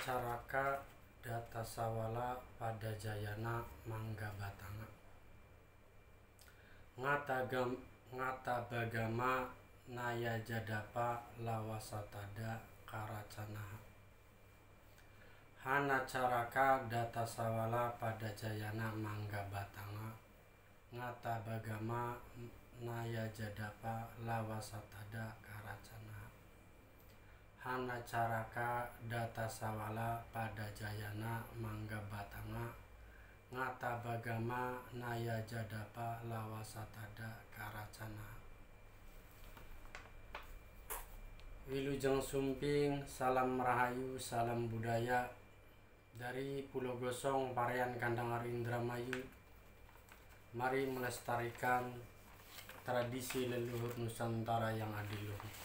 Caraka data sawala pada jayana mangga batanga ngata bagama naya jadapa lawasatada karacanaha hana caraka data sawala pada jayana mangga batanga ngata bagama naya jadapa lawasatada karacanaha hana caraka data sawala pada jayana mangga batanga ngata bagama naya jadapa lawasatada karacana. Wilujeng Sumping, salam rahayu, salam budaya dari Pulau Gosong, Parean, Kandangar, Indramayu. Mari melestarikan tradisi leluhur Nusantara yang adiluhur.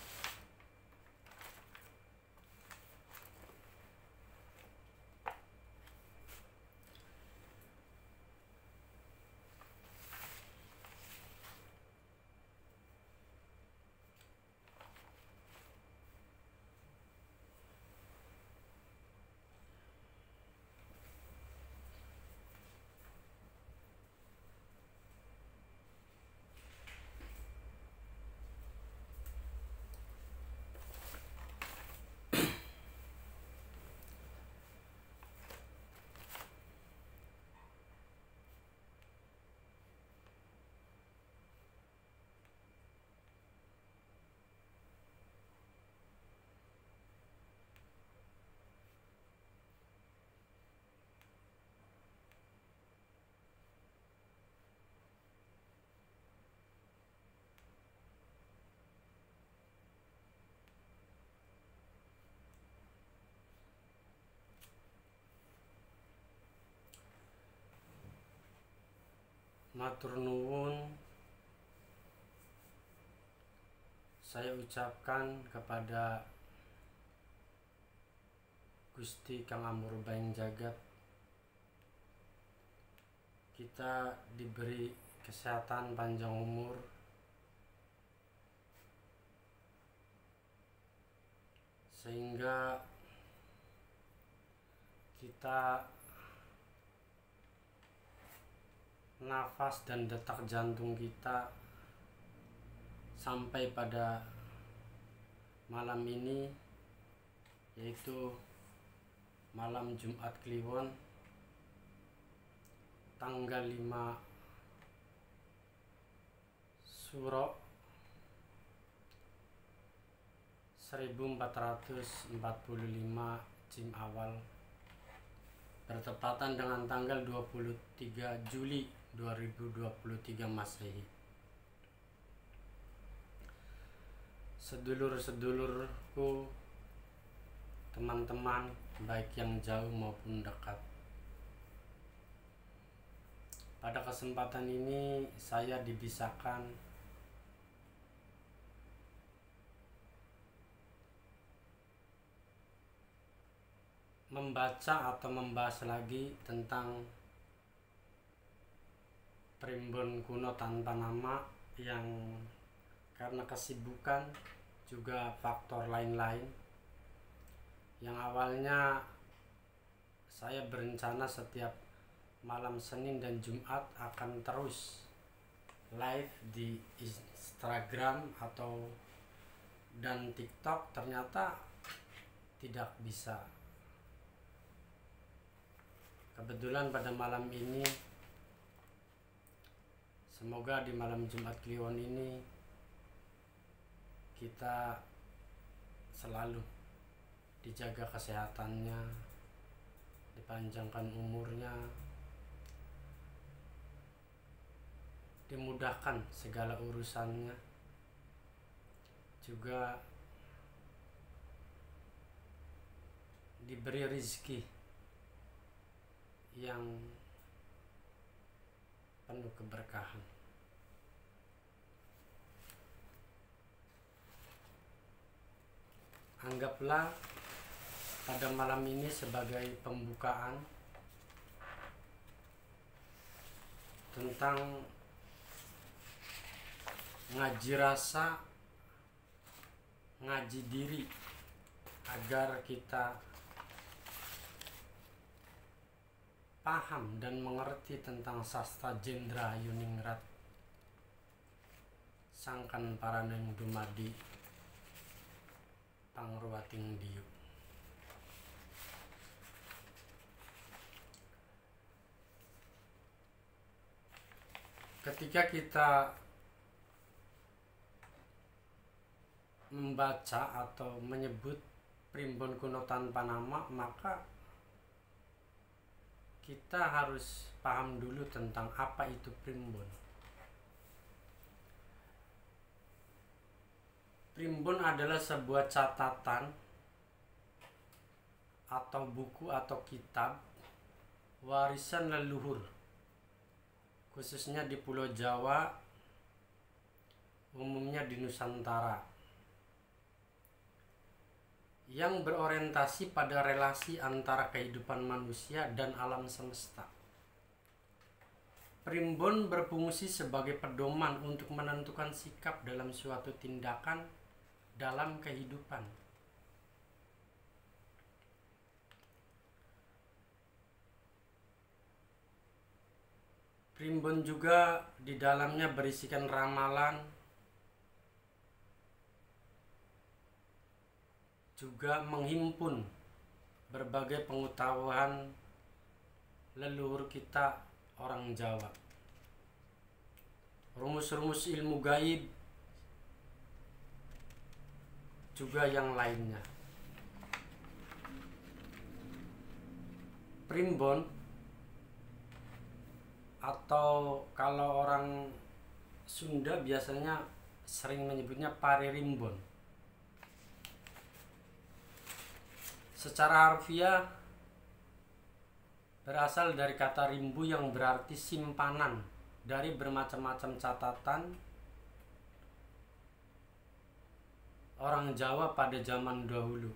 Matur nuwun saya ucapkan kepada Gusti Kang Amurbaing Jagat. Kita diberi kesehatan, panjang umur, sehingga kita nafas dan detak jantung kita sampai pada malam ini, yaitu malam Jumat Kliwon tanggal 5 Suro 1445 Jim Awal, bertepatan dengan tanggal 23 Juli 2023 Masehi. Sedulur-sedulurku, teman-teman baik yang jauh maupun dekat, pada kesempatan ini saya dibisahkan membaca atau membahas lagi tentang primbon kuno tanpa nama yang karena kesibukan juga faktor lain-lain yang awalnya saya berencana setiap malam Senin dan Jumat akan terus live di Instagram atau dan TikTok, ternyata tidak bisa. Kebetulan pada malam ini, semoga di malam Jumat Kliwon ini kita selalu dijaga kesehatannya, dipanjangkan umurnya, dimudahkan segala urusannya, juga diberi rezeki yang penuh keberkahan. Anggaplah pada malam ini sebagai pembukaan tentang ngaji rasa, ngaji diri, agar kita paham dan mengerti tentang sastra Jendra Yuningrat sangkan paraneng dumadi pangruating diuk. Ketika kita membaca atau menyebut primbon kuno tanpa nama, maka kita harus paham dulu tentang apa itu primbon. Primbon adalah sebuah catatan atau buku atau kitab warisan leluhur, khususnya di Pulau Jawa, umumnya di Nusantara, yang berorientasi pada relasi antara kehidupan manusia dan alam semesta. Primbon berfungsi sebagai pedoman untuk menentukan sikap dalam suatu tindakan dalam kehidupan. Primbon juga di dalamnya berisikan ramalan, juga menghimpun berbagai pengetahuan leluhur kita orang Jawa. Rumus-rumus ilmu gaib juga yang lainnya. Primbon atau kalau orang Sunda biasanya sering menyebutnya paririmbon. Secara harfiah berasal dari kata rimbu yang berarti simpanan dari bermacam-macam catatan orang Jawa pada zaman dahulu,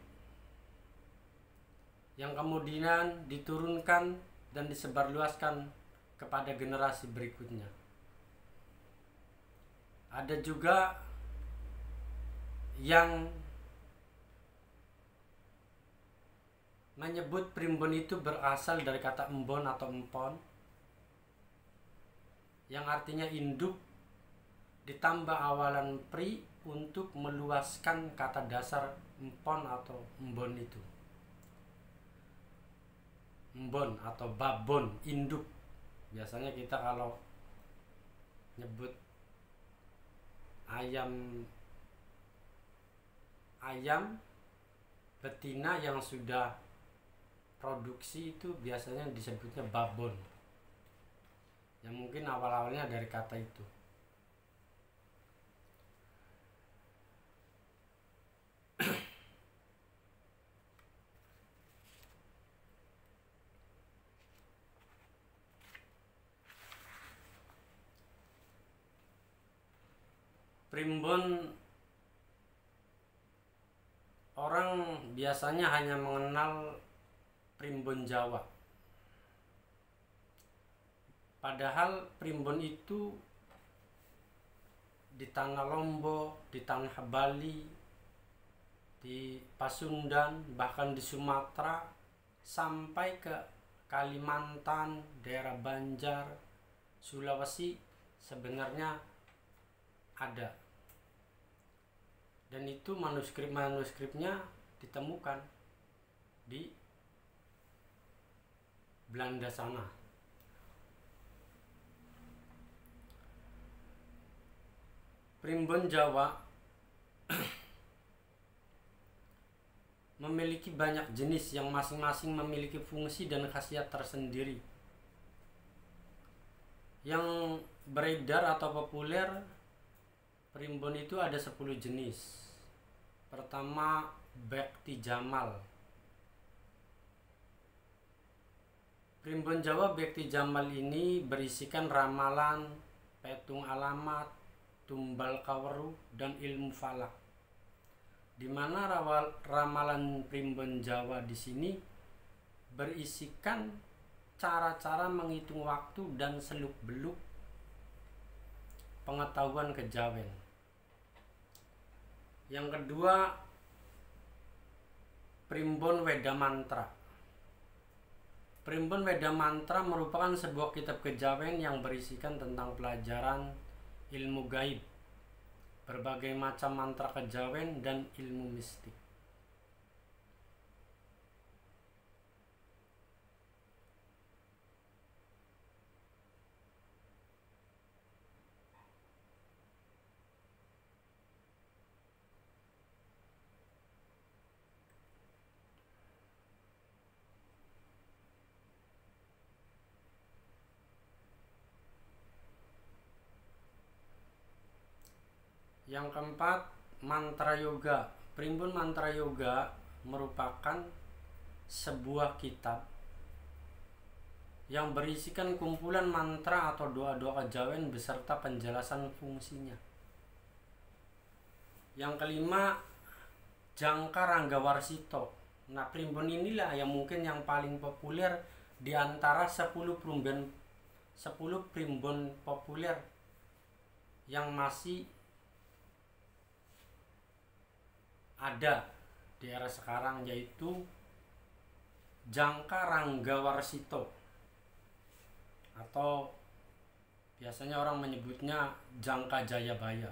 yang kemudian diturunkan dan disebarluaskan kepada generasi berikutnya. Ada juga yang menyebut primbon itu berasal dari kata embon atau empon, yang artinya induk ditambah awalan pri untuk meluaskan kata dasar empon atau embon itu. Embon atau babon, induk. Biasanya kita kalau nyebut ayam betina yang sudah produksi itu biasanya disebutnya babon, yang mungkin awal-awalnya dari kata itu. Primbon, orang biasanya hanya mengenal primbon Jawa. Padahal primbon itu di tanah Lombok, di tanah Bali, di Pasundan, bahkan di Sumatera, sampai ke Kalimantan, daerah Banjar, Sulawesi sebenarnya ada. Dan itu manuskrip-manuskripnya ditemukan di Belanda sana. Primbon Jawa memiliki banyak jenis yang masing-masing memiliki fungsi dan khasiat tersendiri. Yang beredar atau populer primbon itu ada 10 jenis. Pertama, Bekti Jamal. Primbon Jawa Bekti Jamal ini berisikan ramalan, petung alamat, tumbal kaweruh, dan ilmu falak. Di mana ramalan primbon Jawa di sini berisikan cara-cara menghitung waktu dan seluk-beluk pengetahuan kejawen. Yang kedua, primbon Weda Mantra. Primbon Weda Mantra merupakan sebuah kitab kejawen yang berisikan tentang pelajaran ilmu gaib, berbagai macam mantra kejawen dan ilmu mistik. Yang keempat, mantra yoga. Primbon Mantra Yoga merupakan sebuah kitab yang berisikan kumpulan mantra atau doa-doa kejawen beserta penjelasan fungsinya. Yang kelima, Jangka Ranggawarsita. Nah, primbon inilah yang mungkin yang paling populer di antara 10 primbon populer yang masih ada di era sekarang, yaitu Jangka Ranggawarsita, atau biasanya orang menyebutnya Jangka Jayabaya.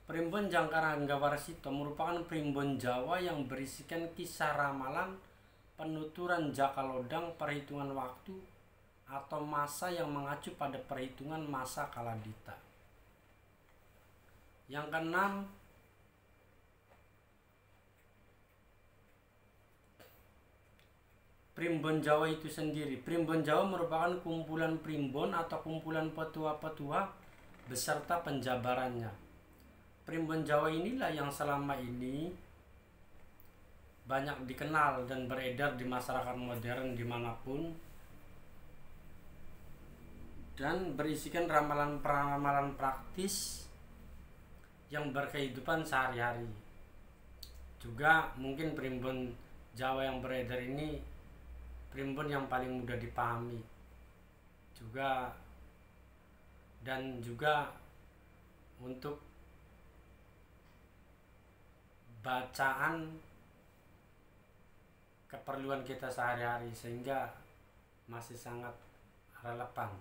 Primbon Jangka Ranggawarsita merupakan primbon Jawa yang berisikan kisah ramalan, penuturan jakalodang, perhitungan waktu atau masa yang mengacu pada perhitungan masa kaladita. Yang keenam, Primbon Jawa itu sendiri. Primbon Jawa merupakan kumpulan primbon atau kumpulan petua-petua beserta penjabarannya. Primbon Jawa inilah yang selama ini banyak dikenal dan beredar di masyarakat modern dimanapun, dan berisikan ramalan-ramalan praktis yang berkehidupan sehari-hari. Juga mungkin primbon Jawa yang beredar ini primbon yang paling mudah dipahami juga, dan juga untuk bacaan keperluan kita sehari-hari, sehingga masih sangat relevan.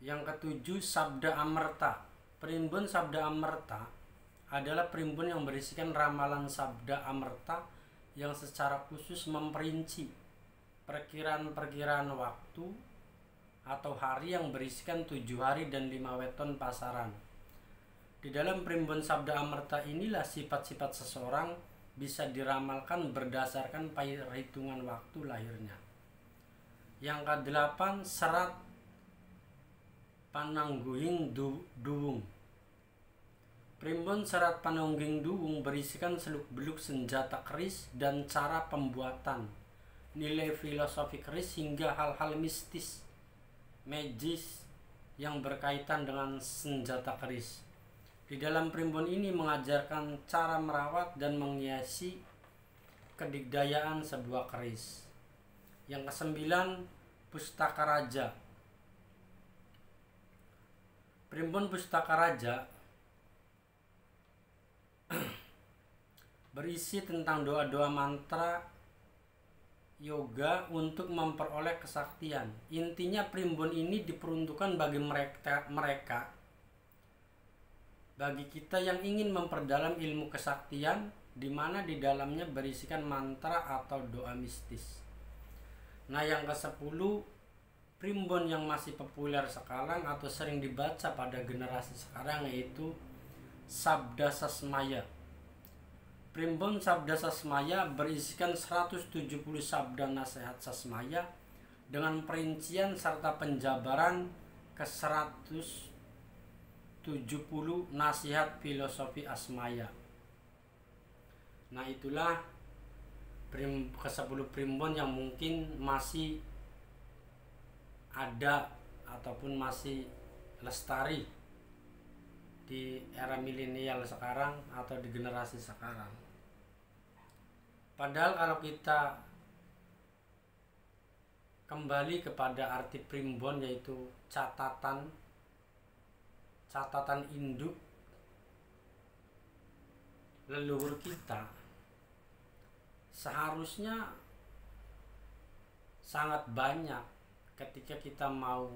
Yang ketujuh, Sabda Amerta. Primbon Sabda Amerta adalah primbon yang berisikan ramalan sabda amerta yang secara khusus memperinci perkiraan-perkiraan waktu atau hari yang berisikan 7 hari dan 5 weton pasaran. Di dalam primbon sabda amerta inilah sifat-sifat seseorang bisa diramalkan berdasarkan perhitungan waktu lahirnya. Yang ke-8, Serat Panangguhing Duwung. Primbon Serat Panongging Duwung berisikan seluk-beluk senjata keris dan cara pembuatan, nilai filosofi keris hingga hal-hal mistis, magis yang berkaitan dengan senjata keris. Di dalam primbon ini mengajarkan cara merawat dan menghiasi kedikdayaan sebuah keris. Yang ke-9, Pustaka Raja. Primbon Pustaka Raja berisi tentang doa-doa mantra yoga untuk memperoleh kesaktian. Intinya primbon ini diperuntukkan bagi bagi kita yang ingin memperdalam ilmu kesaktian, di mana di dalamnya berisikan mantra atau doa mistis. Nah, yang ke-10, primbon yang masih populer sekarang atau sering dibaca pada generasi sekarang, yaitu Sabda Sasmaya. Primbon Sabda Sasmaya berisikan 170 sabda nasihat Sasmaya dengan perincian serta penjabaran ke 170 nasihat filosofi Asmaya. Nah, itulah ke-10 primbon yang mungkin masih ada ataupun masih lestari di era milenial sekarang atau di generasi sekarang. Padahal kalau kita kembali kepada arti primbon, yaitu catatan induk leluhur kita, seharusnya sangat banyak ketika kita mau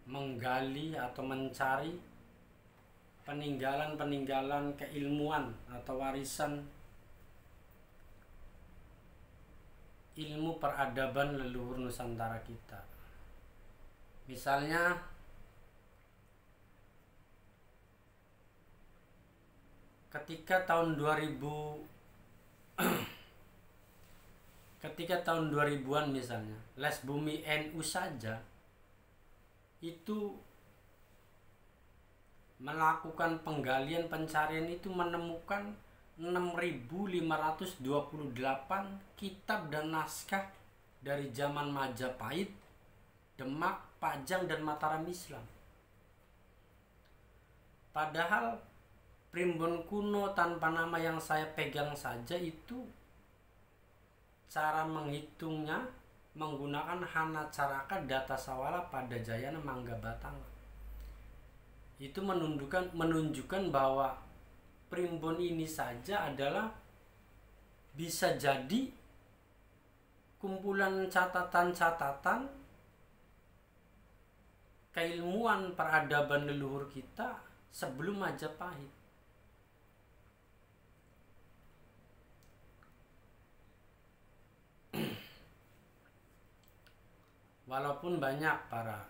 menggali atau mencari peninggalan-peninggalan keilmuan atau warisan ilmu peradaban leluhur Nusantara kita. Misalnya ketika tahun 2000-an misalnya, Les Bumi NU saja itu melakukan penggalian pencarian itu menemukan 6.528 kitab dan naskah dari zaman Majapahit, Demak, Pajang, dan Mataram Islam. Padahal primbon kuno tanpa nama yang saya pegang saja itu cara menghitungnya menggunakan Hana Caraka Data Sawala pada Jayana Mangga Batang. Itu menunjukkan bahwa primbon ini saja adalah bisa jadi kumpulan catatan-catatan keilmuan peradaban leluhur kita sebelum Majapahit. Walaupun banyak para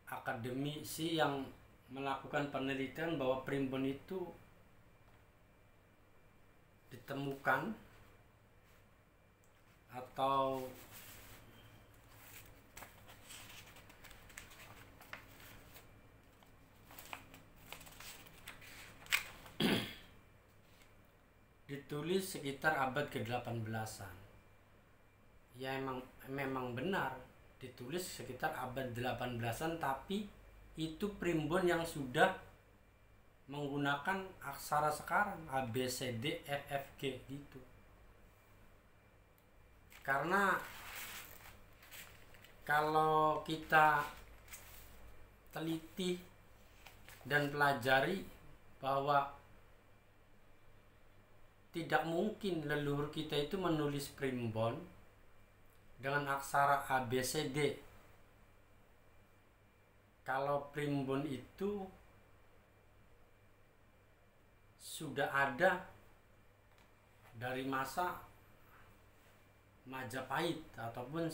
akademisi yang melakukan penelitian bahwa primbon itu ditemukan atau ditulis sekitar abad ke-18an. Ya memang benar ditulis sekitar abad 18-an, tapi itu primbon yang sudah menggunakan aksara sekarang A B C D F F G gitu. Karena kalau kita teliti dan pelajari bahwa tidak mungkin leluhur kita itu menulis primbon dengan aksara A B C D. Kalau primbon itu sudah ada dari masa Majapahit ataupun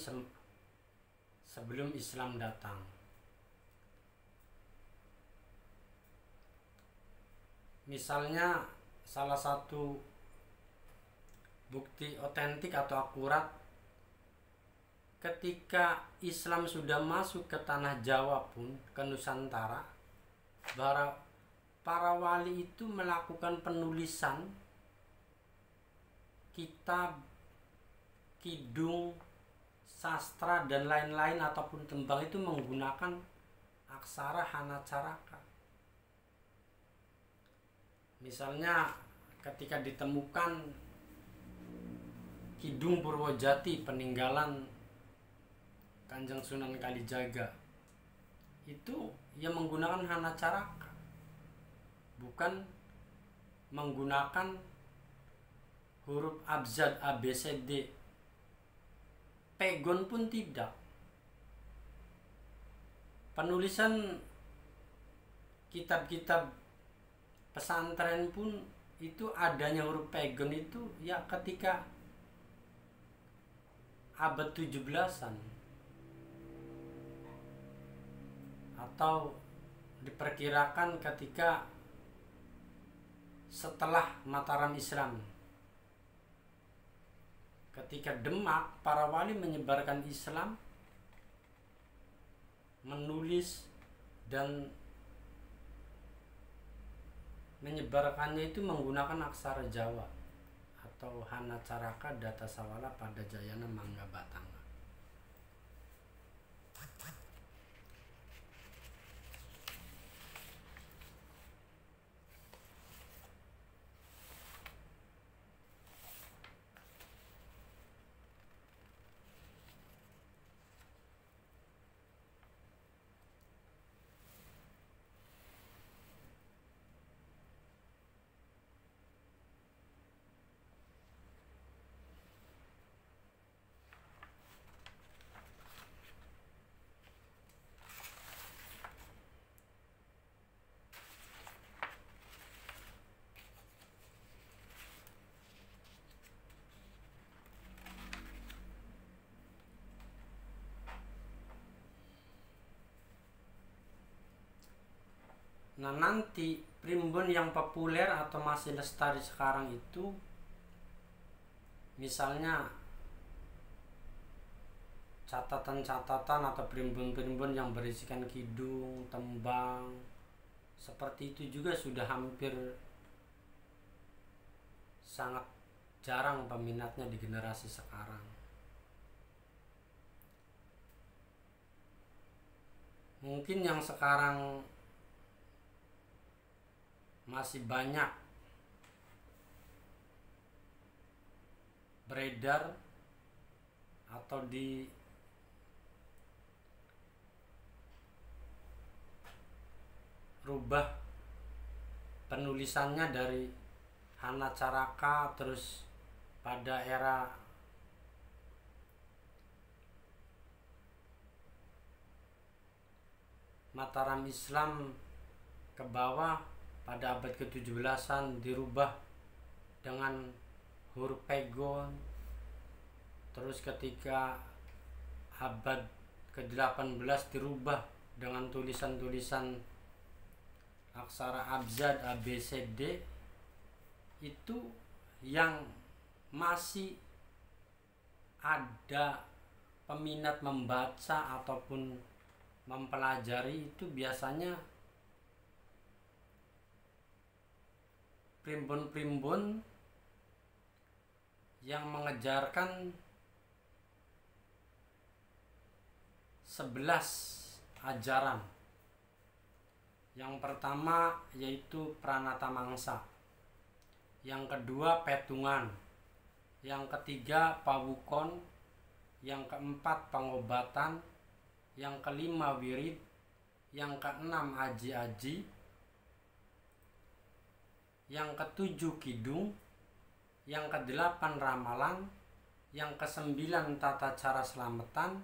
sebelum Islam datang. Misalnya salah satu bukti otentik atau akurat ketika Islam sudah masuk ke tanah Jawa pun, ke Nusantara, para wali itu melakukan penulisan kitab, kidung, sastra, dan lain-lain ataupun tembang itu menggunakan aksara Hana Caraka. Misalnya ketika ditemukan Kidung Purwojati peninggalan Kanjeng Sunan Kalijaga, itu yang menggunakan Hana Caraka, bukan menggunakan huruf abjad A B C D. Pegon pun tidak. Penulisan kitab-kitab pesantren pun itu adanya huruf pegon itu ya ketika abad 17-an atau diperkirakan ketika setelah Mataram Islam. Ketika Demak, para wali menyebarkan Islam, menulis dan menyebarkannya itu menggunakan aksara Jawa atau Hana Caraka Data Sawala pada Jayana Mangga Batang. Nah, nanti primbon yang populer atau masih lestari sekarang itu misalnya catatan-catatan atau primbon-primbon yang berisikan kidung, tembang, seperti itu juga sudah hampir sangat jarang peminatnya di generasi sekarang. Mungkin yang sekarang masih banyak beredar atau dirubah penulisannya dari Hana Caraka, terus pada era Mataram Islam ke bawah pada abad ke-17-an dirubah dengan huruf pegon. Terus ketika abad ke-18 dirubah dengan tulisan-tulisan aksara abjad A B C D. Itu yang masih ada peminat membaca ataupun mempelajari itu biasanya primbon-primbon yang mengejarkan 11 ajaran. Yang pertama yaitu Pranata Mangsa, yang kedua Petungan, yang ketiga Pawukon, yang keempat Pengobatan, yang kelima Wirid, yang keenam Aji-aji, yang ketujuh Kidung, yang kedelapan Ramalan, yang kesembilan Tata Cara Selamatan,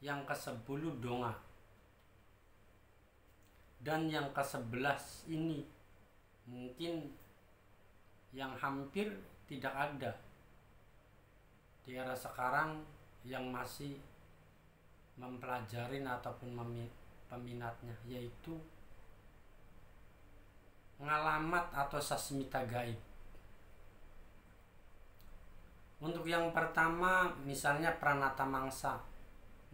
yang ke-10 Donga. Dan yang ke-11 ini mungkin yang hampir tidak ada di era sekarang yang masih mempelajari ataupun peminatnya, yaitu ngalamat atau sasmita gaib. Untuk yang pertama misalnya Pranata Mangsa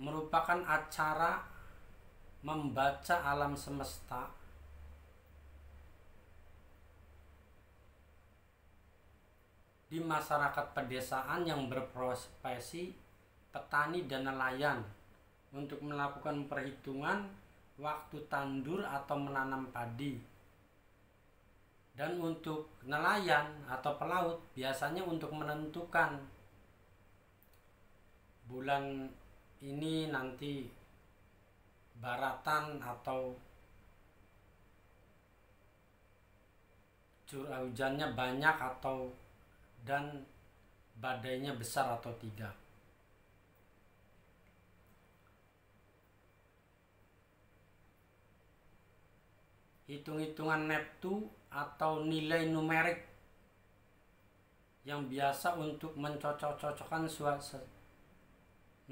merupakan acara membaca alam semesta di masyarakat pedesaan yang berprofesi petani dan nelayan untuk melakukan perhitungan waktu tandur atau menanam padi. Dan untuk nelayan atau pelaut biasanya untuk menentukan bulan ini nanti baratan atau curah hujannya banyak atau dan badainya besar atau tidak. Hitung-hitungan neptu atau nilai numerik yang biasa untuk mencocok-cocokkan suatu.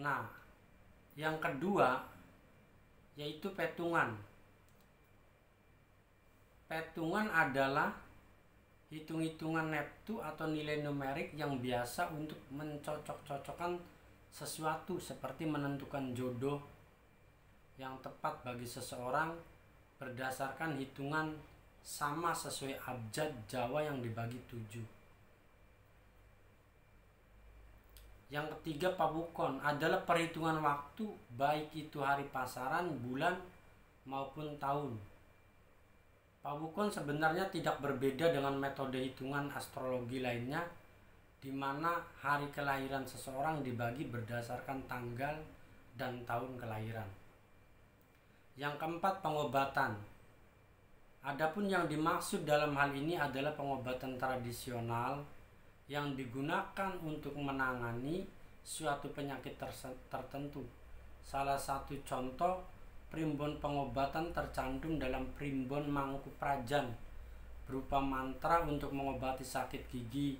Nah, yang kedua yaitu petungan. Petungan adalah hitung-hitungan neptu atau nilai numerik yang biasa untuk mencocok-cocokkan sesuatu, seperti menentukan jodoh yang tepat bagi seseorang berdasarkan hitungan sama sesuai abjad Jawa yang dibagi 7. Yang ketiga Pawukon adalah perhitungan waktu, baik itu hari pasaran, bulan maupun tahun. Pawukon sebenarnya tidak berbeda dengan metode hitungan astrologi lainnya, di mana hari kelahiran seseorang dibagi berdasarkan tanggal dan tahun kelahiran. Yang keempat Pengobatan. Adapun yang dimaksud dalam hal ini adalah pengobatan tradisional yang digunakan untuk menangani suatu penyakit tertentu. Salah satu contoh primbon pengobatan tercantum dalam primbon Mangkuprajan berupa mantra untuk mengobati sakit gigi.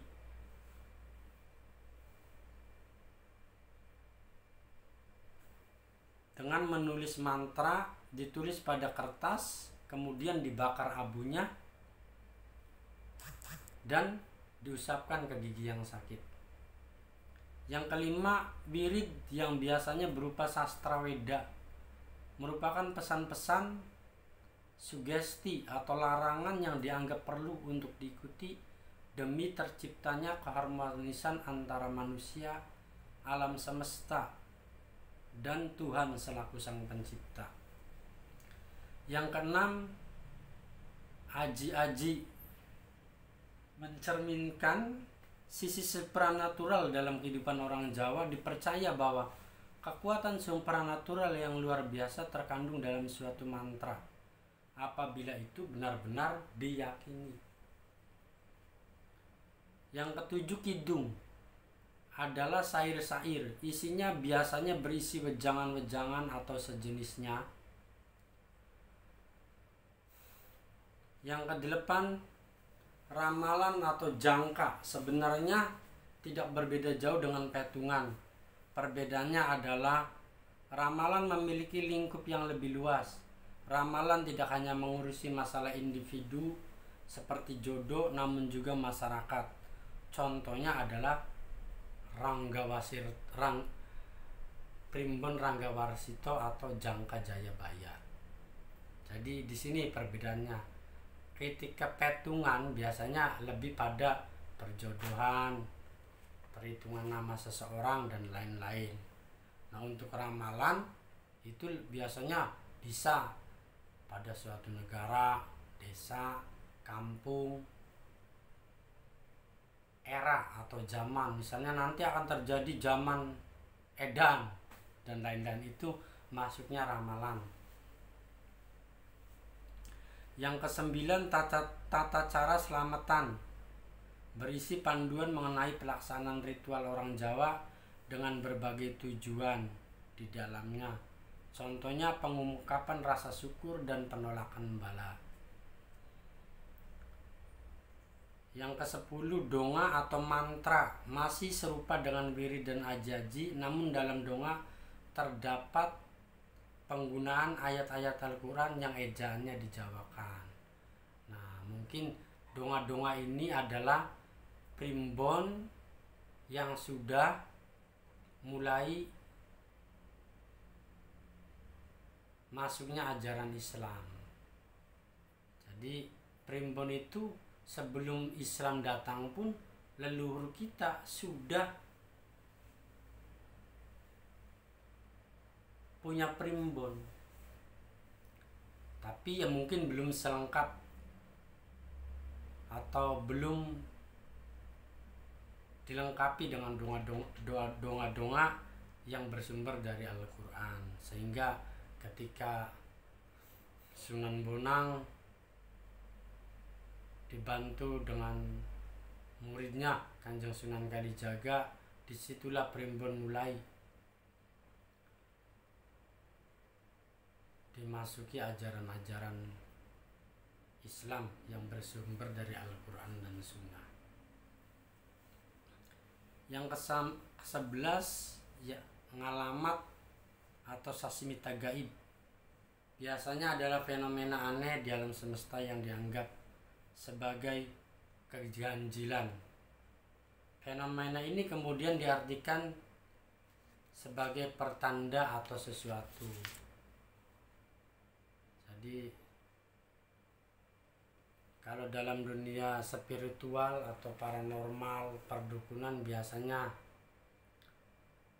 Dengan menulis mantra ditulis pada kertas kemudian dibakar abunya dan diusapkan ke gigi yang sakit. Yang kelima, wirid yang biasanya berupa sastra Weda merupakan pesan-pesan, sugesti atau larangan yang dianggap perlu untuk diikuti demi terciptanya keharmonisan antara manusia, alam semesta, dan Tuhan selaku Sang Pencipta. Yang keenam, aji-aji mencerminkan sisi supranatural dalam kehidupan orang Jawa. Dipercaya bahwa kekuatan supranatural yang luar biasa terkandung dalam suatu mantra apabila itu benar-benar diyakini. Yang ketujuh, kidung adalah syair-syair, isinya biasanya berisi wejangan-wejangan atau sejenisnya. Yang kedelapan, ramalan atau jangka sebenarnya tidak berbeda jauh dengan petungan. Perbedaannya adalah ramalan memiliki lingkup yang lebih luas. Ramalan tidak hanya mengurusi masalah individu seperti jodoh, namun juga masyarakat. Contohnya adalah Primbon Ranggawarsito atau Jangka Jayabaya. Jadi di sini perbedaannya. Ketika petungan biasanya lebih pada perjodohan, perhitungan nama seseorang, dan lain-lain. Nah, untuk ramalan itu biasanya bisa pada suatu negara, desa, kampung, era atau zaman. Misalnya nanti akan terjadi zaman edan dan lain-lain, itu masuknya ramalan. Yang kesembilan, tata cara selamatan, berisi panduan mengenai pelaksanaan ritual orang Jawa dengan berbagai tujuan di dalamnya. Contohnya pengungkapan rasa syukur dan penolakan bala. Yang ke-10, donga atau mantra, masih serupa dengan wirid dan ajaji, namun dalam donga terdapat penggunaan ayat-ayat Al-Quran yang ejaannya dijawakan. Nah, mungkin donga-donga ini adalah primbon yang sudah mulai masuknya ajaran Islam. Jadi primbon itu sebelum Islam datang pun leluhur kita sudah punya primbon, tapi ya mungkin belum selengkap atau belum dilengkapi dengan donga-donga yang bersumber dari Al-Quran, sehingga ketika Sunan Bonang dibantu dengan muridnya Kanjeng Sunan Kalijaga, disitulah primbon mulai dimasuki ajaran-ajaran Islam yang bersumber dari Al-Quran dan Sunnah. Yang ke-11, ya, ngalamat atau sasimita gaib, biasanya adalah fenomena aneh di alam semesta yang dianggap sebagai keganjilan. Fenomena ini kemudian diartikan sebagai pertanda atau sesuatu. Jadi kalau dalam dunia spiritual atau paranormal, perdukunan, biasanya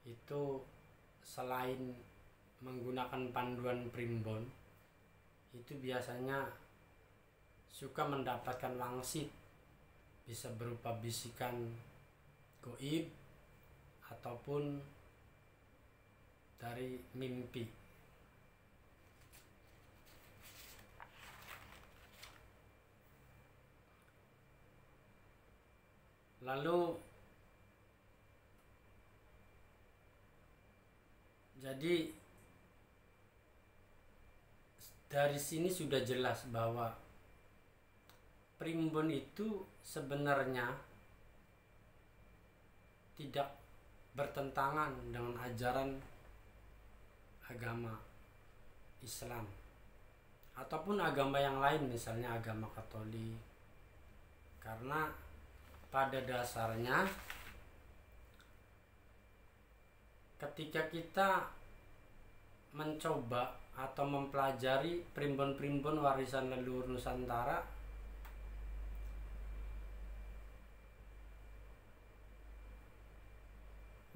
itu selain menggunakan panduan primbon, itu biasanya suka mendapatkan wangsit, bisa berupa bisikan goib ataupun dari mimpi. Lalu jadi dari sini sudah jelas bahwa primbon itu sebenarnya tidak bertentangan dengan ajaran agama Islam ataupun agama yang lain, misalnya agama Katolik. Karena pada dasarnya ketika kita mencoba atau mempelajari primbon-primbon warisan leluhur Nusantara,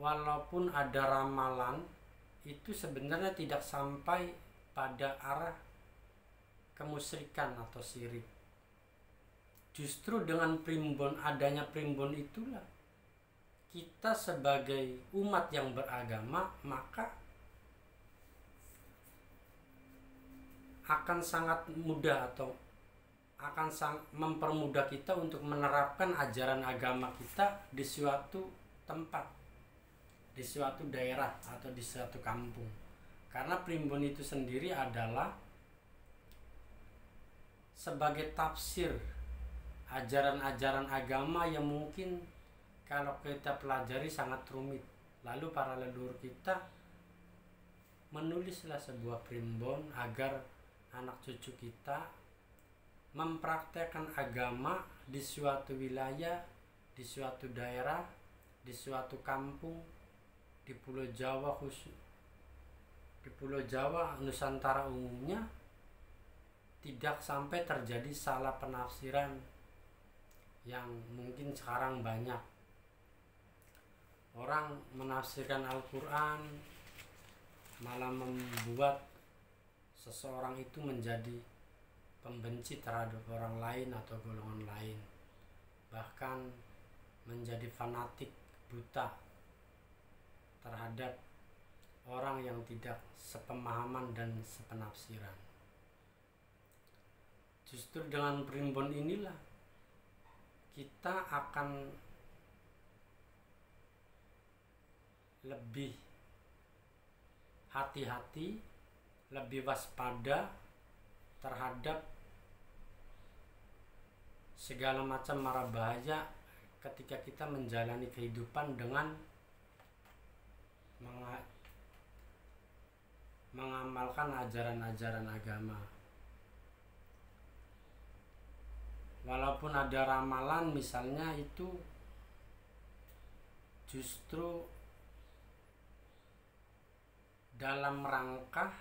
walaupun ada ramalan, itu sebenarnya tidak sampai pada arah kemusyrikan atau syirik. Justru dengan adanya primbon itulah kita sebagai umat yang beragama maka akan sangat mudah atau akan mempermudah kita untuk menerapkan ajaran agama kita di suatu tempat, di suatu daerah atau di suatu kampung. Karena primbon itu sendiri adalah sebagai tafsir ajaran-ajaran agama yang mungkin kalau kita pelajari sangat rumit. Lalu para leluhur kita menulislah sebuah primbon agar anak cucu kita mempraktekkan agama di suatu wilayah, di suatu daerah, di suatu kampung, di Pulau Jawa khusus, di Pulau Jawa, Nusantara umumnya, tidak sampai terjadi salah penafsiran yang mungkin sekarang banyak. Orang menafsirkan Al-Quran malah membuat seseorang itu menjadi pembenci terhadap orang lain atau golongan lain, bahkan menjadi fanatik buta terhadap orang yang tidak sepemahaman dan sepenafsiran. Justru dengan primbon inilah kita akan lebih hati-hati, lebih waspada terhadap segala macam mara bahaya ketika kita menjalani kehidupan dengan mengamalkan ajaran-ajaran agama. Walaupun ada ramalan misalnya, itu justru dalam rangka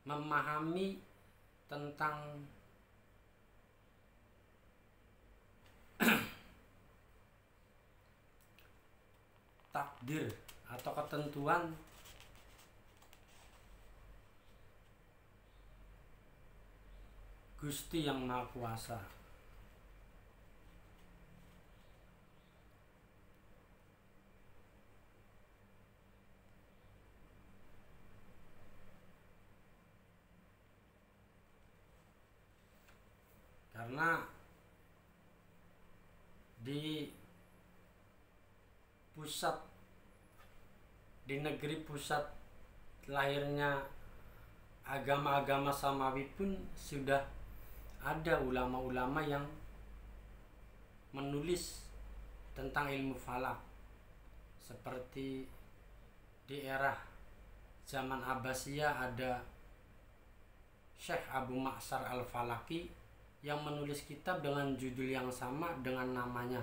memahami tentang takdir atau ketentuan Gusti yang Maha Kuasa. Karena di negeri pusat lahirnya agama-agama samawi pun sudah ada ulama-ulama yang menulis tentang ilmu falak, seperti di era zaman Abbasiyah ada Syekh Abu Ma'sar Al-Falaki yang menulis kitab dengan judul yang sama dengan namanya.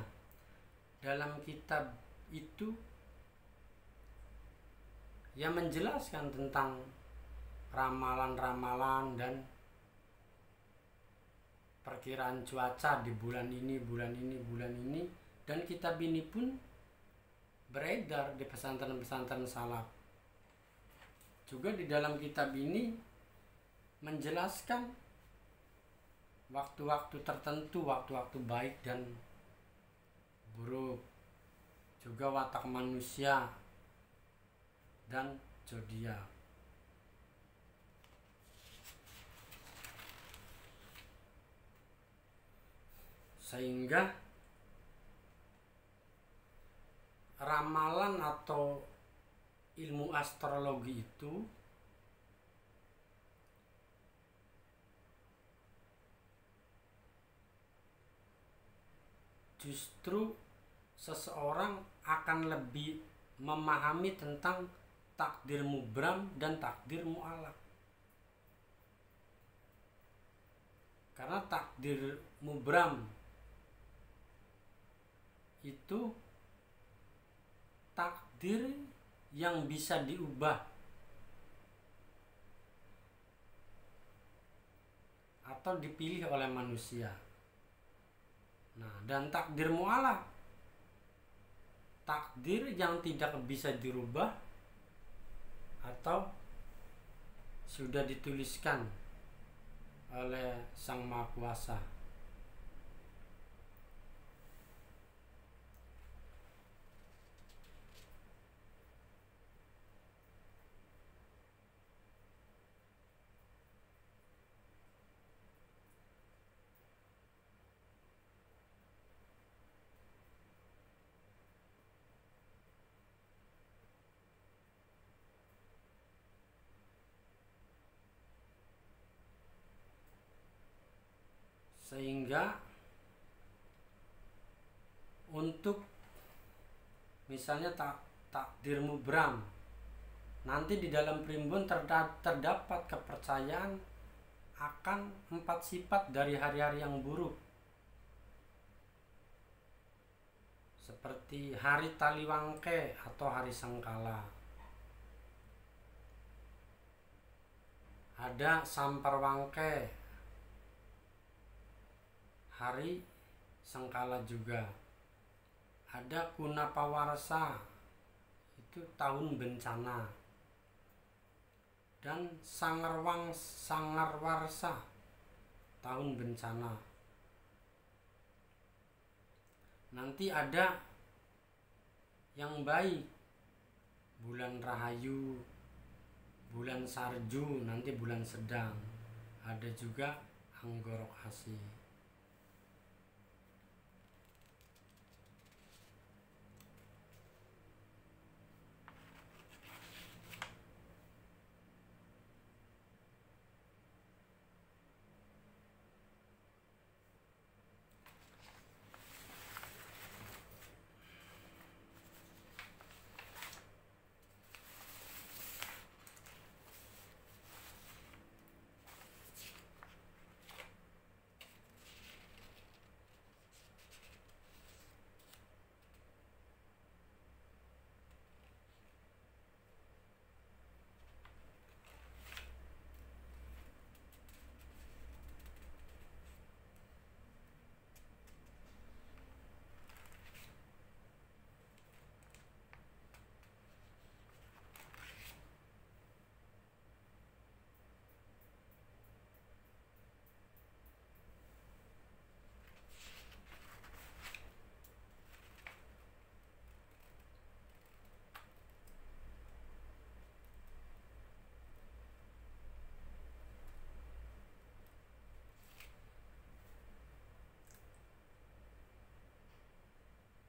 Dalam kitab itu ia menjelaskan tentang ramalan-ramalan dan perkiraan cuaca di bulan ini, dan kitab ini pun beredar di pesantren-pesantren salaf. Juga di dalam kitab ini menjelaskan waktu-waktu tertentu, waktu-waktu baik dan buruk, juga watak manusia dan zodiak. Sehingga ramalan atau ilmu astrologi itu justru seseorang akan lebih memahami tentang takdir mubram dan takdir mu'allaq. Karena takdir mubram itu takdir yang bisa diubah atau dipilih oleh manusia. Nah, dan takdir mu'allaq, takdir yang tidak bisa dirubah atau sudah dituliskan oleh Sang Maha Kuasa. Sehingga untuk misalnya takdir mubram, nanti di dalam primbon terdapat kepercayaan akan 4 sifat dari hari-hari yang buruk, seperti hari Taliwangke atau hari Sengkala, ada Samparwangke, hari Sengkala juga, ada Kunapawarsa, itu tahun bencana, dan Sangarwarsa, tahun bencana. Nanti ada yang baik, bulan Rahayu, bulan Sarju, nanti bulan Sedang, ada juga Anggorokasi.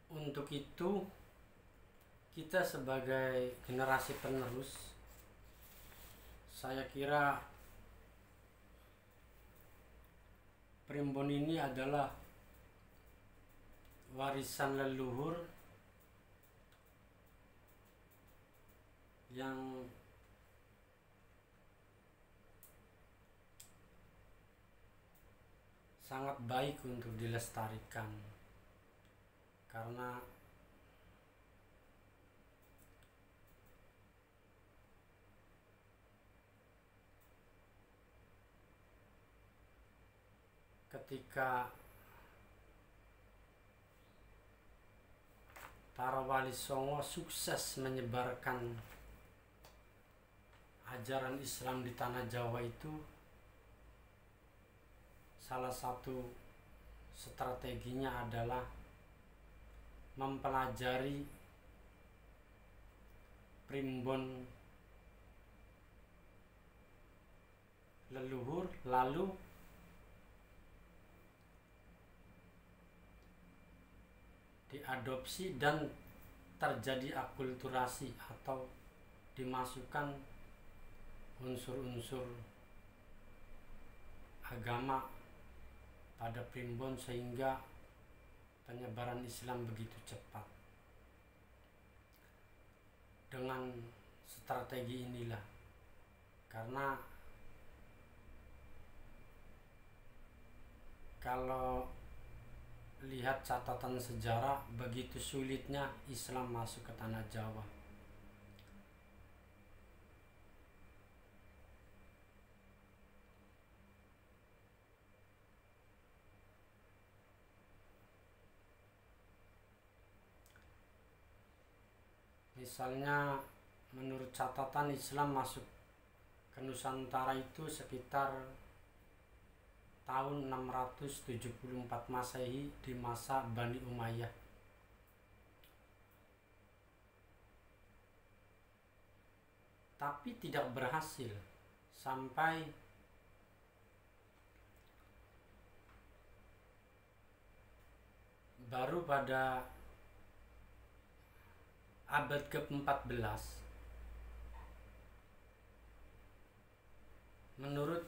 Untuk itu, kita sebagai generasi penerus, saya kira primbon ini adalah warisan leluhur yang sangat baik untuk dilestarikan, karena ketika para wali songo sukses menyebarkan ajaran Islam di tanah Jawa, itu salah satu strateginya adalah mempelajari primbon leluhur, lalu diadopsi dan terjadi akulturasi atau dimasukkan unsur-unsur agama pada primbon, sehingga penyebaran Islam begitu cepat. Dengan strategi inilah, karena kalau lihat catatan sejarah, begitu sulitnya Islam masuk ke tanah Jawa. Misalnya menurut catatan Islam masuk ke Nusantara itu sekitar tahun 674 Masehi di masa Bani Umayyah. Tapi tidak berhasil sampai baru pada abad ke-14 menurut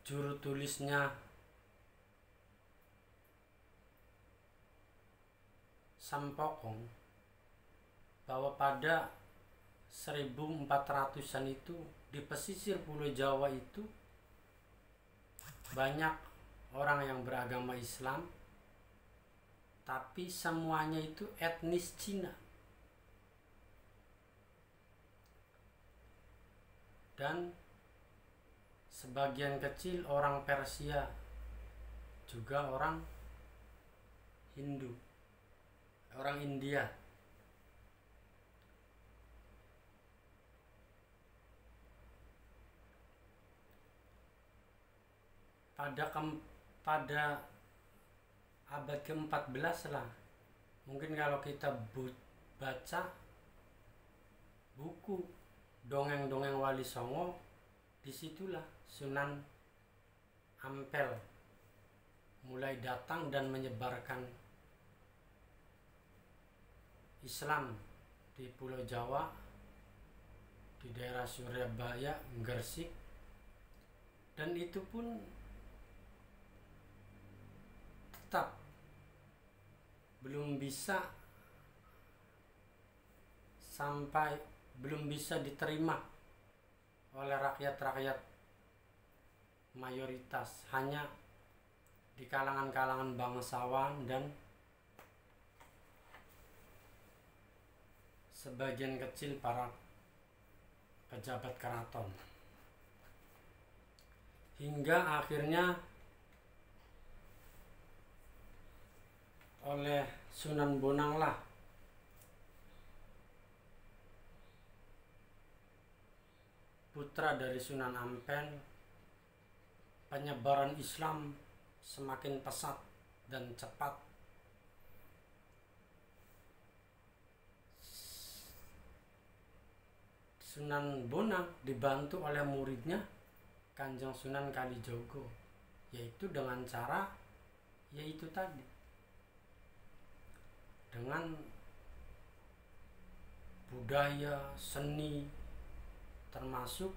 juru tulisnya Sampokong bahwa pada 1400-an itu di pesisir Pulau Jawa itu banyak orang yang beragama Islam, tapi semuanya itu etnis Cina. Dan sebagian kecil orang Persia, juga orang Hindu, orang India. Pada abad ke-14 lah, mungkin kalau kita baca buku dongeng-dongeng Wali Songo, disitulah Sunan Ampel mulai datang dan menyebarkan Islam di Pulau Jawa, di daerah Surabaya, Gresik, dan itu pun tetap belum bisa diterima oleh rakyat-rakyat mayoritas, hanya di kalangan-kalangan bangsawan dan sebagian kecil para pejabat keraton. Hingga akhirnya oleh Sunan Bonang lah putra dari Sunan Ampel, penyebaran Islam semakin pesat dan cepat. Sunan Bonang dibantu oleh muridnya Kanjeng Sunan Kalijogo, yaitu dengan cara yaitu tadi, dengan budaya, seni, termasuk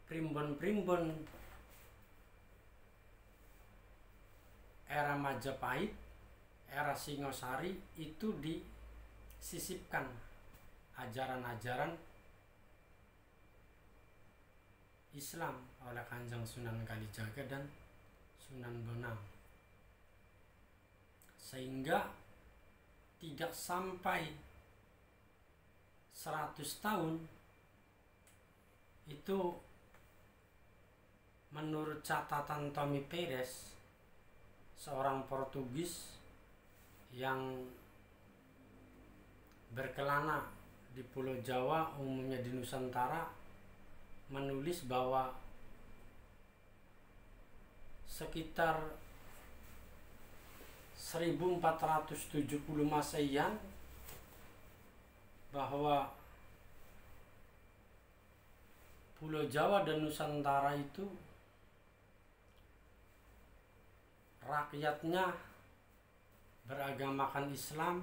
primbon-primbon era Majapahit, era Singosari, itu disisipkan ajaran-ajaran Islam oleh Kanjeng Sunan Kalijaga dan Sunan Bonang, sehingga tidak sampai 100 tahun itu menurut catatan Tommy Perez, seorang Portugis yang berkelana di Pulau Jawa, umumnya di Nusantara, menulis bahwa sekitar 1470 Masehian bahwa Pulau Jawa dan Nusantara itu rakyatnya beragamakan Islam,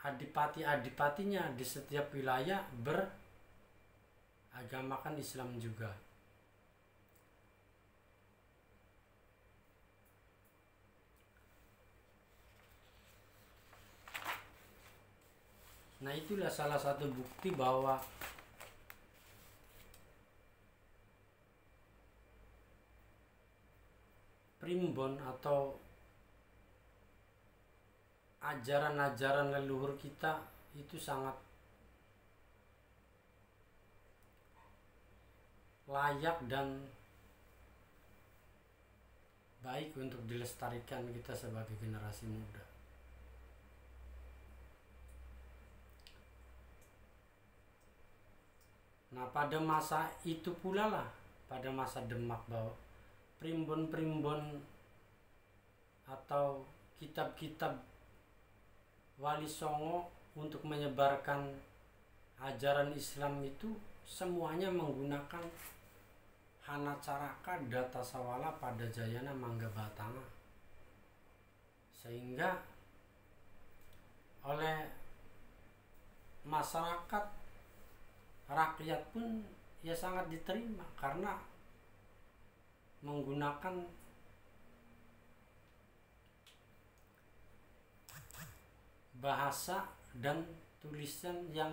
adipati-adipatinya di setiap wilayah beragamakan Islam juga. Nah, itulah salah satu bukti bahwa primbon atau ajaran-ajaran leluhur kita itu sangat layak dan baik untuk dilestarikan kita sebagai generasi muda. Nah, pada masa itu pula lah, pada masa Demak, bahwa primbon-primbon atau kitab-kitab Wali Songo untuk menyebarkan ajaran Islam itu semuanya menggunakan Hana Caraka, Data Sawala, Pada Jayana, Mangga Batanga, sehingga oleh masyarakat, rakyat pun ya sangat diterima karena menggunakan bahasa dan tulisan yang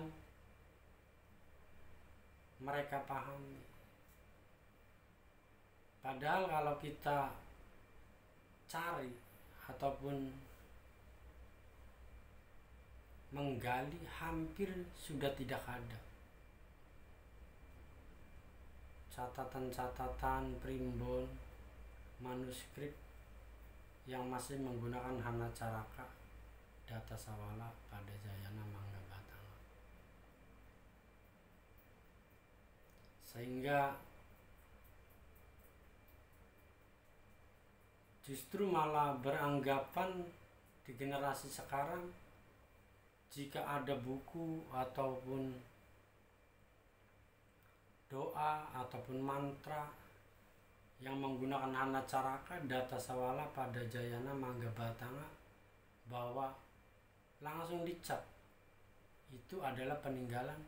mereka pahami. Padahal kalau kita cari ataupun menggali, hampir sudah tidak ada catatan-catatan primbon, manuskrip yang masih menggunakan Hana Caraka, Data Sawala, Pada Jayana, Mangga Batanga. Sehingga justru malah beranggapan di generasi sekarang, jika ada buku ataupun doa ataupun mantra yang menggunakan Hana Caraka, Data Sawala, Pada Jayana, Mangga Batanga, bahwa langsung dicap itu adalah peninggalan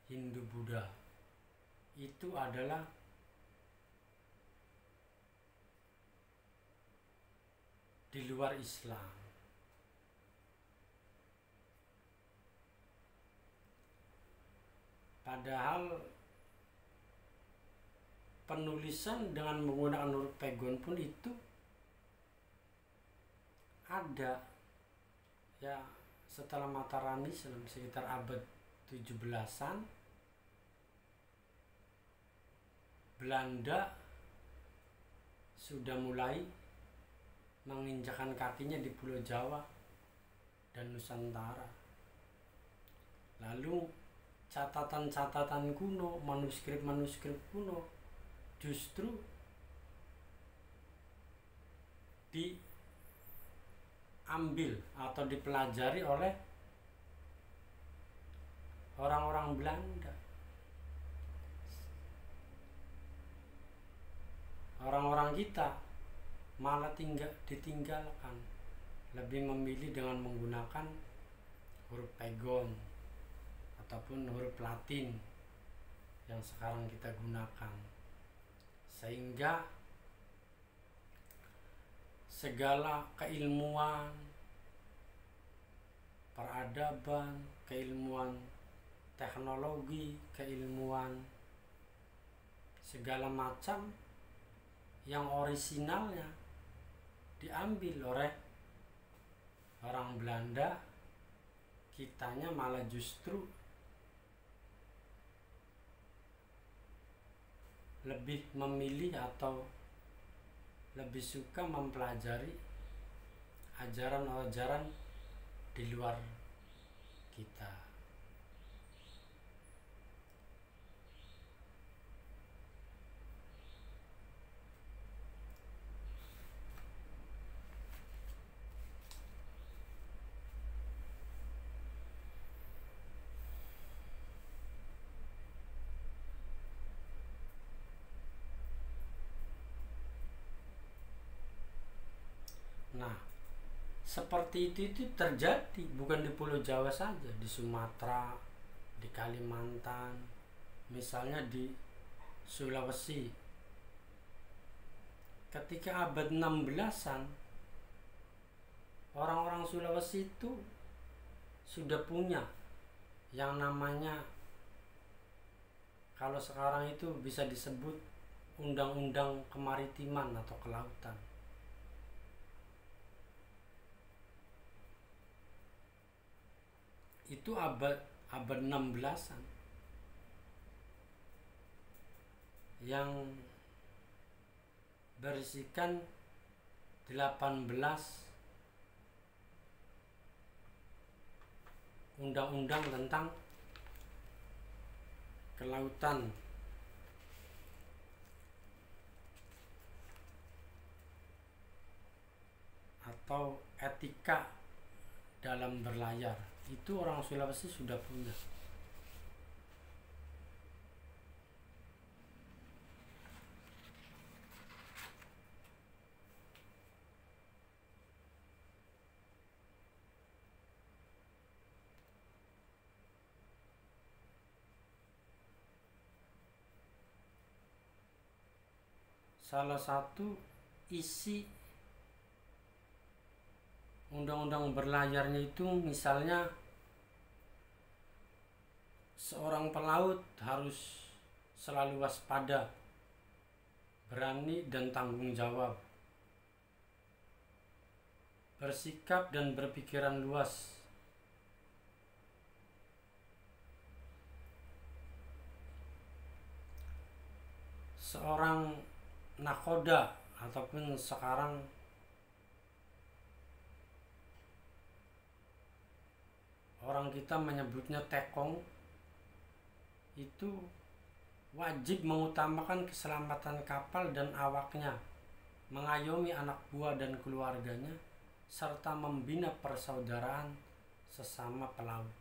Hindu Buddha, itu adalah di luar Islam. Padahal penulisan dengan menggunakan huruf pegon pun itu ada ya setelah Mataram Islam sekitar abad 17-an. Belanda sudah mulai menginjakkan kakinya di Pulau Jawa dan Nusantara. Lalu catatan-catatan kuno, manuskrip-manuskrip kuno justru diambil atau dipelajari oleh orang-orang Belanda. Orang-orang kita malah ditinggalkan, lebih memilih dengan menggunakan huruf pegon ataupun huruf Latin yang sekarang kita gunakan, sehingga segala keilmuan, peradaban, keilmuan teknologi, keilmuan segala macam yang orisinalnya diambil oleh orang Belanda, kitanya malah justru lebih memilih atau lebih suka mempelajari ajaran-ajaran di luar kita. Nah, seperti itu terjadi bukan di Pulau Jawa saja, di Sumatera, di Kalimantan, misalnya di Sulawesi. Ketika abad 16-an, orang-orang Sulawesi itu sudah punya yang namanya, kalau sekarang itu bisa disebut undang-undang kemaritiman atau kelautan. Itu abad 16-an yang berisikan 18 undang-undang tentang kelautan atau etika dalam berlayar. Itu orang Sulawesi sudah punya. Salah satu isi undang-undang berlayarnya itu misalnya seorang pelaut harus selalu waspada, berani dan tanggung jawab, bersikap dan berpikiran luas, seorang nakoda ataupun sekarang orang kita menyebutnya tekong, itu wajib mengutamakan keselamatan kapal dan awaknya, mengayomi anak buah dan keluarganya, serta membina persaudaraan sesama pelaut.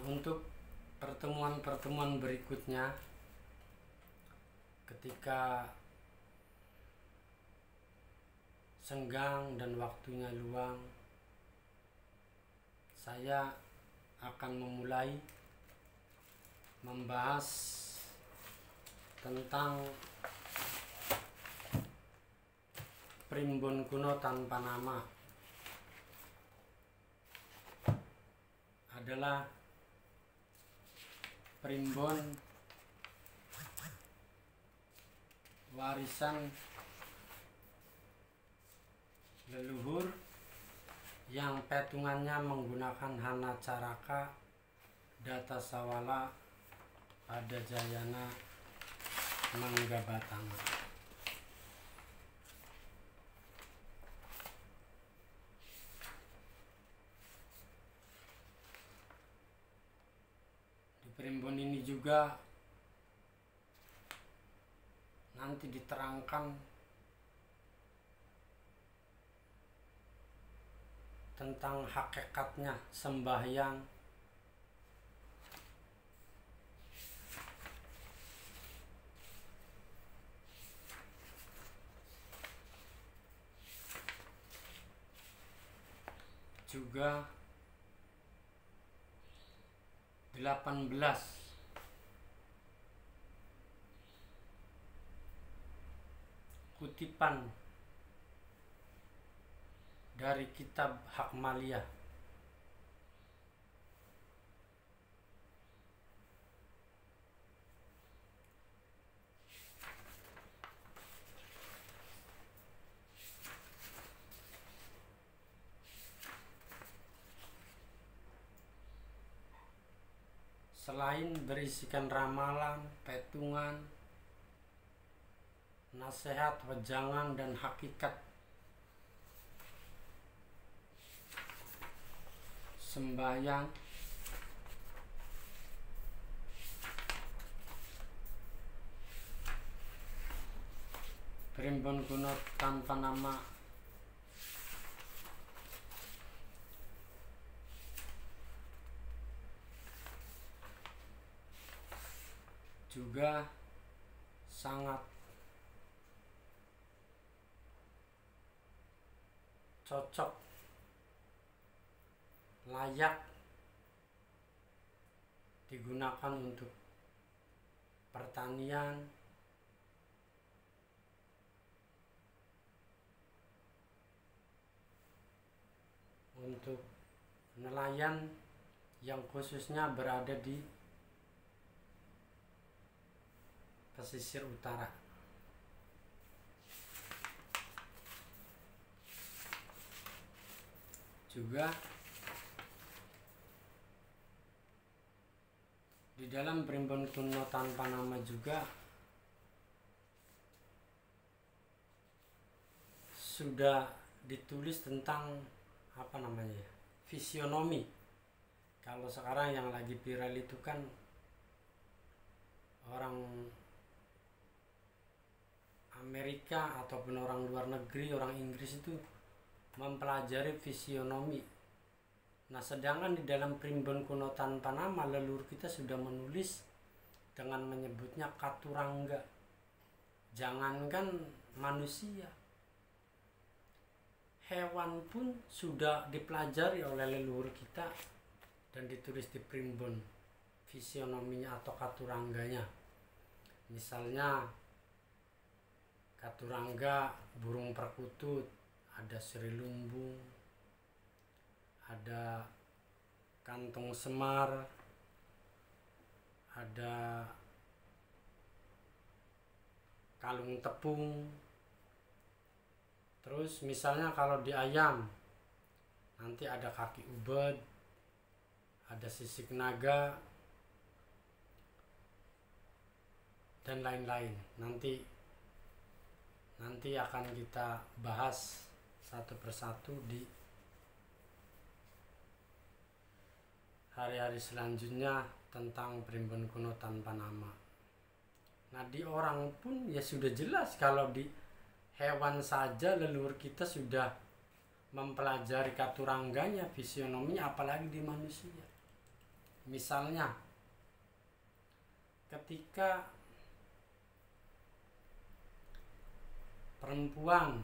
Untuk pertemuan-pertemuan berikutnya, ketika senggang dan waktunya luang, saya akan memulai membahas tentang primbon kuno tanpa nama. Adalah primbon warisan leluhur yang petungannya menggunakan Hana Caraka, Data Sawala, Pada Jayana, Mangga Batama. Primbon ini juga nanti diterangkan tentang hakikatnya sembahyang, juga 18 kutipan dari kitab Hak Maliyah. Selain berisikan ramalan, petungan, nasihat, wejangan, dan hakikat sembahyang, primbon kuno tanpa nama juga sangat cocok, layak digunakan untuk pertanian, untuk nelayan yang khususnya berada di pesisir utara. Juga di dalam primbon kuno tanpa nama juga sudah ditulis tentang fisionomi. Kalau sekarang yang lagi viral itu kan orang Amerika ataupun orang luar negeri, orang Inggris itu mempelajari fisionomi. Nah, sedangkan di dalam primbon kuno tanpa nama leluhur kita sudah menulis dengan menyebutnya katurangga. Jangankan manusia, hewan pun sudah dipelajari oleh leluhur kita dan ditulis di primbon fisionominya atau katurangganya. Misalnya katurangga burung perkutut, ada srilumbung, ada kantong semar, ada kalung tepung. Terus misalnya kalau di ayam nanti ada kaki ubed, ada sisik naga, dan lain-lain. Nanti akan kita bahas satu persatu di hari-hari selanjutnya tentang primbon kuno tanpa nama. Nah, di orang pun ya sudah jelas, kalau di hewan saja leluhur kita sudah mempelajari katurangganya, fisionominya, apalagi di manusia. Misalnya ketika perempuan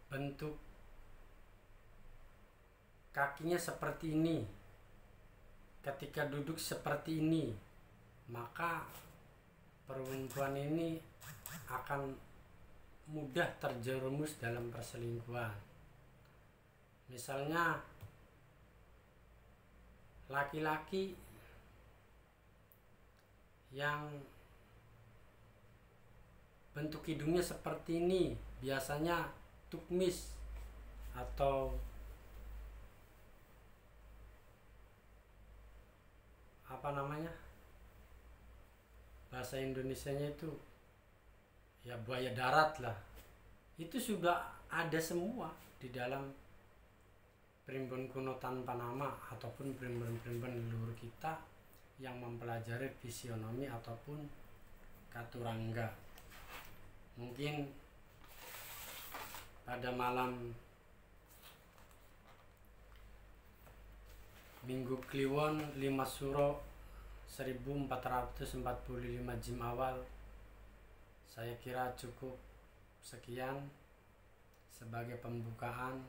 bentuk kakinya seperti ini, ketika duduk seperti ini, maka perempuan ini akan mudah terjerumus dalam perselingkuhan. Misalnya laki-laki yang bentuk hidungnya seperti ini, biasanya tukmis atau bahasa Indonesianya itu ya buaya darat lah. Itu sudah ada semua di dalam primbon kuno tanpa nama ataupun primbon-primbon leluhur kita yang mempelajari fisionomi ataupun katurangga. Mungkin pada malam Minggu Kliwon 5 Suro 1445 Jim awal, saya kira cukup sekian sebagai pembukaan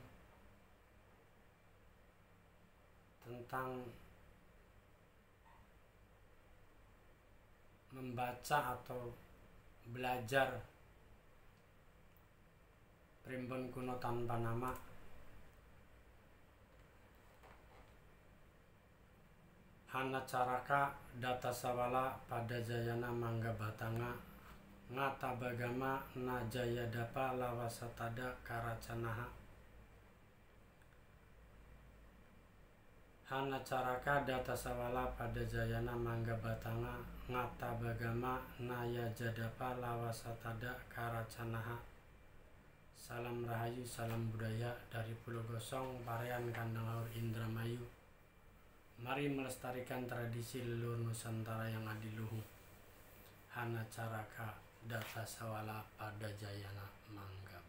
tentang membaca atau belajar primbon kuno tanpa nama. Hana caraka data sawala pada jayana mangga batanga ngata bagama na jaya dapa lawasatada karacanaha. Hana caraka data sawala pada jayana mangga batanga ngata bagama naya jadapa lawasatada karacanaha. Salam rahayu, salam budaya dari Pulau Gosong, Parean, Kandang Laut, Indramayu. Mari melestarikan tradisi leluhur Nusantara yang adiluhung. hana caraka data sawala pada jayana mangga.